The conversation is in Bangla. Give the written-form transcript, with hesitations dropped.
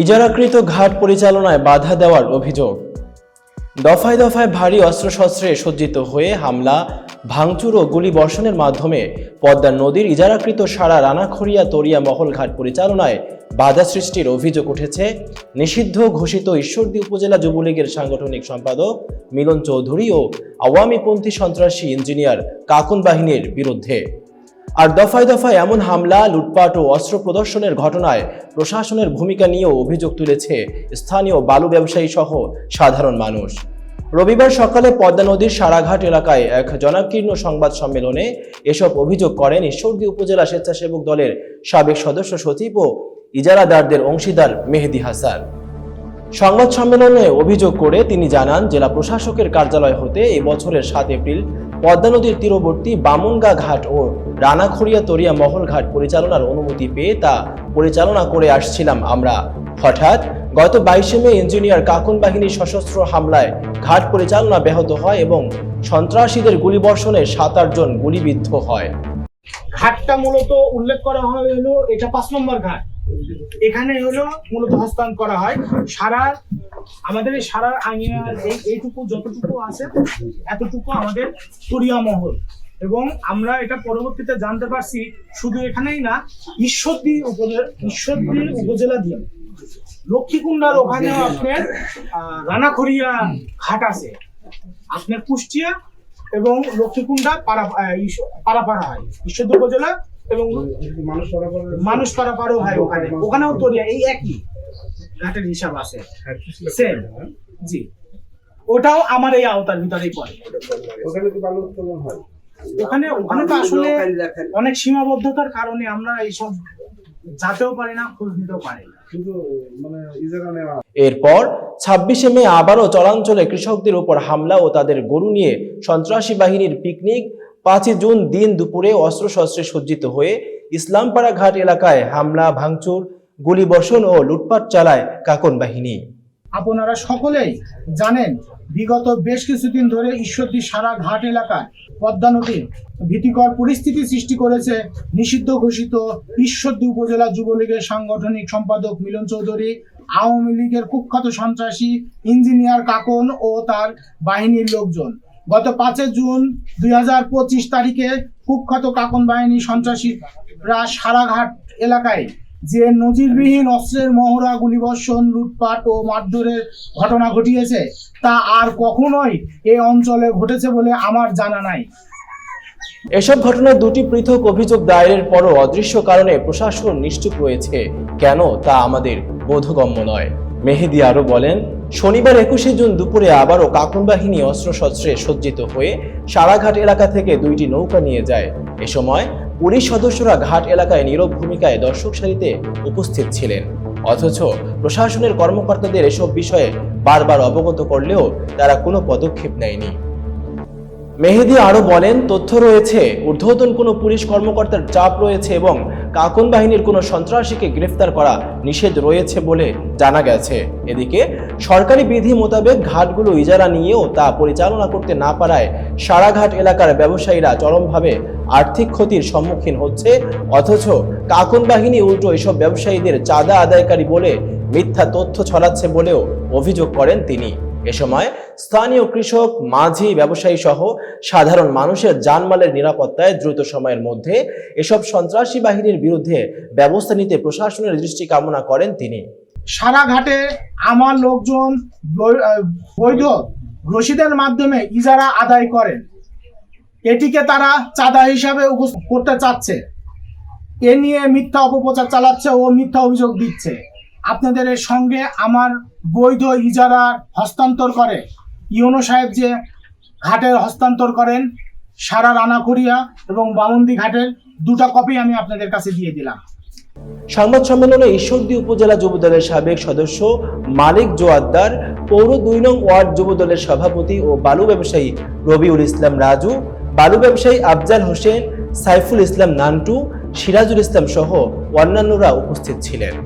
ইজারাকৃত ঘাট পরিচালনায় বাধা দেওয়ার অভিযোগ। দফায় দফায় ভারী অস্ত্রশস্ত্রে সজ্জিত হয়ে হামলা, ভাঙচুর ও গুলিবর্ষণের মাধ্যমে পদ্মা নদীর ইজারাকৃত সারা রানাখড়িয়া তরিয়া মহল ঘাট পরিচালনায় বাধা সৃষ্টির অভিযোগ উঠেছে নিষিদ্ধ ঘোষিত ঈশ্বরদী উপজেলা যুবলীগের সাংগঠনিক সম্পাদক মিলন চৌধুরী ও আওয়ামীপন্থী সন্ত্রাসী ইঞ্জিনিয়ার কাকুন বাহিনীর বিরুদ্ধে। আর দফায় দফায় এমন হামলা, লুটপাট ও অস্ত্র প্রদর্শনের ঘটনায় প্রশাসনের ভূমিকা নিয়েও অভিযোগ তুলেছে স্থানীয় বালু ব্যবসায়ী সহ সাধারণ মানুষ। রবিবার সকালে পদ্মা নদীর সারাঘাট এলাকায় এক জনাকীর্ণ সংবাদ সম্মেলনে এসব অভিযোগ করেন ঈশ্বরদী উপজেলা স্বেচ্ছাসেবক দলের সাবেক সদস্য সচিব ও ইজারাদারদের অংশীদার মেহেদী হাসান। সংবাদ সম্মেলনে অভিযোগ করে তিনি জানান, জেলা প্রশাসকের কার্যালয় হতে এই বছরের 7 এপ্রিল পদ্মা নদীর তীরবর্তী বামুনগা ঘাট ও রানাখড়িয়া তরিয়া মহল ঘাট পরিচালনার অনুমতি পেয়ে তা পরিচালনা করে আসছিলাম আমরা। হঠাৎ গত 22 মে ইঞ্জিনিয়ার কাকুন বাহিনীর সশস্ত্র হামলায় ঘাট পরিচালনা ব্যাহত হয় এবং সন্ত্রাসীদের গুলিবর্ষণে 7-8 জন গুলিবিদ্ধ হয়। ঘাটটা মূলত উল্লেখ করা হয় হলো এটা 5 নম্বর ঘাট। এখানে হলো মূলত হস্তান্তর করা হয় আমাদের এই সারা আঙিনার এইটুকু যতটুকু আছে এতটুকু আমাদের তরিয়া মহল, এবং আমরা এটা পরবর্তীতে জানতে পারছি শুধু এখানেই না, ঈশ্বরদী উপজেলা দিয়ে লক্ষ্মীকুণ্ডার ওখানে আপনার রানাখড়িয়া ঘাট আছে, আপনার কুষ্টিয়া এবং লক্ষ্মীকুণ্ডা পারাপাড়া হয় ঈশ্বরদী উপজেলা, এবং মানুষ পারাপাড়ও হয় ওখানেও তরিয়া এই একই ঘাটের হিসাব আছে সেম। জি, ওটাও আমার এই আওতার ভিতরেই পড়ে। ওখানে তো আসলে অনেক সীমাবদ্ধতার কারণে আমরা এইসব যাতেও পারি না, খোঁজ নিতেও পারি না। এরপর 26 মে আবারও চরাঞ্চলে কৃষকদের উপর হামলা ও তাদের গরু নিয়ে সন্ত্রাসী বাহিনীর পিকনিক। 5 জুন দিন দুপুরে অস্ত্রশস্ত্রে সজ্জিত হয়ে ইসলামপাড়া ঘাট এলাকায় হামলা, ভাঙচুর, গুলিবর্ষণ ও লুটপাট চালায় কাকুন বাহিনী। আপনারা সকলেই জানেন, বিগত বেশ কিছুদিন ধরে ঈশ্বরদী সারা ঘাট এলাকায় পদ্মা নদীর ভীতিকর পরিস্থিতি সৃষ্টি করেছে নিষিদ্ধ ঘোষিত ঈশ্বরদী উপজেলা যুবলীগের সাংগঠনিক সম্পাদক মিলন চৌধুরী, আওয়ামী লীগের কুখ্যাত সন্ত্রাসী ইঞ্জিনিয়ার কাকুন ও তার বাহিনীর লোকজন। গত 5 জুন 2025 তারিখে কুখ্যাত কাকুন বাহিনী সন্ত্রাসীরা সারাঘাট এলাকায় যে নজিরবিহীন অস্ত্রের মহড়া, গুলিবর্ষণ, লুটপাট ও মারধরের ঘটনা ঘটিয়েছে তা আর কখনোই এই অঞ্চলে ঘটেছে বলে আমার জানা নাই। এসব ঘটনার 2টি পৃথক অভিযোগ দায়েরের পরও অদৃশ্য কারণে প্রশাসন নিশ্চুপ রয়েছে কেন তা আমাদের বোধগম্য নয়। মেহেদী আরো বলেন, শনিবার 21 জুন দুপুরে আবারও কাকুন বাহিনী অস্ত্রশস্ত্রে সজ্জিত হয়ে সারাঘাট এলাকা থেকে 2টি নৌকা নিয়ে যায়। এ সময় পুলিশ সদস্যরা ঘাট এলাকায় নীরব ভূমিকায় দর্শক সারিতে উপস্থিত ছিলেন, অথচ প্রশাসনের কর্মকর্তাদের এসব বিষয়ে বারবার অবগত করলেও তারা কোনো পদক্ষেপ নেয়নি। মেহেদী আরো বলেন, তথ্য রয়েছে, ঊর্ধ্বতন কোনো পুলিশ কর্মকর্তার চাপ রয়েছে এবং কাকুন বাহিনীর কোনো সন্ত্রাসীকে গ্রেফতার করা নিষেধ রয়েছে বলে জানা গেছে। এদিকে সরকারি বিধি মোতাবেক ঘাটগুলো ইজারা নিয়েও তা পরিচালনা করতে না পারায় সারাঘাট এলাকার ব্যবসায়ীরা চরমভাবে আর্থিক ক্ষতির সম্মুখীন হচ্ছে, অথচ কাকুন বাহিনী উল্টো এসব ব্যবসায়ীদের চাঁদা আদায়কারী বলে মিথ্যা তথ্য ছড়াচ্ছে বলেও অভিযোগ করেন তিনি। এ সময় স্থানীয় কৃষক, মাঝি, ব্যবসায়ী সহ সাধারণ মানুষের জানমালের নিরাপত্তায় দ্রুত সময়ের মধ্যে এসব সন্ত্রাসী বাহিনীর বিরুদ্ধে ব্যবস্থা নিতে প্রশাসনের দৃষ্টি কামনা করেন তিনি। সারাঘাটে আমার লোকজন বৈধ রসিদের মাধ্যমে ইজারা আদায় করেন, এটিকে তারা চাঁদা হিসাবে করতে চাচ্ছে। এ নিয়ে মিথ্যা অপপ্রচার চালাচ্ছে ও মিথ্যা অভিযোগ দিচ্ছে। আপনাদের এর সঙ্গে আমার বৈধ ইজারা হস্তান্তর করে ইউনো সাহেব যে ঘাটের হস্তান্তর করেন সারা রানাখড়িয়া এবং বামুন্দি ঘাটের 2টা কপি আমি আপনাদের কাছে দিয়ে দিলাম। সংবাদ সম্মেলনে ঈশ্বরদী উপজেলা যুবদলের সাবেক সদস্য মালিক জোয়াদ্দার, পৌর 2 নং ওয়ার্ড যুবদলের সভাপতি ও বালু ব্যবসায়ী রবিউল ইসলাম রাজু, বালু ব্যবসায়ী আফজাল হোসেন, সাইফুল ইসলাম নান্টু, সিরাজুল ইসলাম সহ অন্যান্যরা উপস্থিত ছিলেন।